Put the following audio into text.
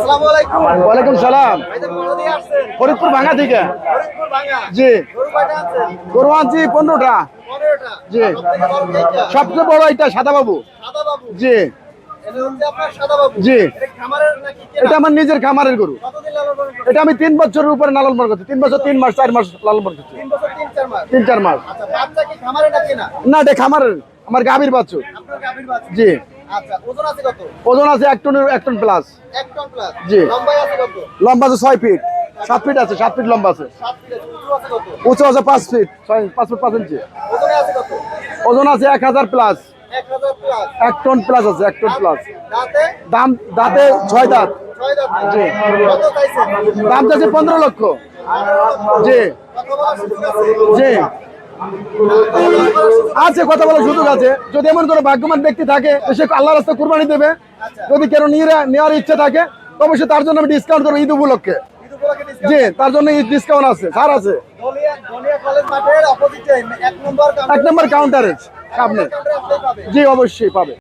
আসসালামু আলাইকুম। ওয়ালাইকুম সালাম। ভাইজান কোথা থেকে আসছেন? ফরিদপুর ভাঙা থেকে। ফরিদপুর ভাঙ্গা। জি। গরু কয়টা আনছেন? গরু আনছি 15টা। 15টা। জি। সবথেকে বড় এইটা? সবচেয়ে বড় এটা সাদা বাবু। সাদা বাবু। জি। এটা হচ্ছে আপনার সাদা বাবু। জি। এটা খামারের নাকি কেনা? এটা আমার নিজের খামারের গরু। কতদিন লালন পালন করছেন? এটা আমি 3 বছরের উপরে লালন পালন করছি। 3 বছর 3 মাস 4 মাস লালন পালন করছি। 3 বছর 3-4 মাস। 3-4 মাস। আচ্ছা, বাচ্চা কি খামারে না কেনা? না, এটা খামারের। আমার গাভীর বাচ্চা। আপনার গাভীর বাচ্চা। জি। আচ্ছা, ওজন আছে কত? ওজন আছে 1 টন প্লাস। 1 ton plus. জি। লম্বাই আছে কত? লম্বা আছে 6 ফিট। 7 ফিট আছে, 7 ফিট লম্বা আছে। 7 ফিট আছে। উঁচু আছে কত? উঁচু আছে 5 ফিট, 5 ফুট 5 ইঞ্চি। ওজনে আছে কত? ওজন আছে 1000 প্লাস। 1000 প্লাস। 1 টন প্লাস আছে, 1 টন প্লাস। দাঁতে? দাঁতে 6 দাঁত। 6 দাঁত। জি। কত চাইছেন? দাম চাচ্ছে 15 লক্ষ। জি। কথা বলার সুযোগ আছে? জি। আছে, কথা বলার সুযোগ আছে। যদি এমন কোনো ভাগ্যবান ব্যক্তি থাকে সে আল্লাহর রাস্তায় কুরবানি দেবে, যদি কেউ নেওয়ার ইচ্ছা থাকে তবে সে তার জন্য আমি ডিসকাউন্ট করবো ঈদ উপলক্ষে। ঈদ উপলক্ষে ডিসকাউন্ট? জি, তার জন্য ডিসকাউন্ট আছে, ছাড় আছে। ধনিয়া কলেজ মাঠের অপোজিটে 1 নম্বর 1 নম্বর কাউন্টারে সামনে। কাউন্টারে আপনি পাবেন। জি, অবশ্যই পাবে।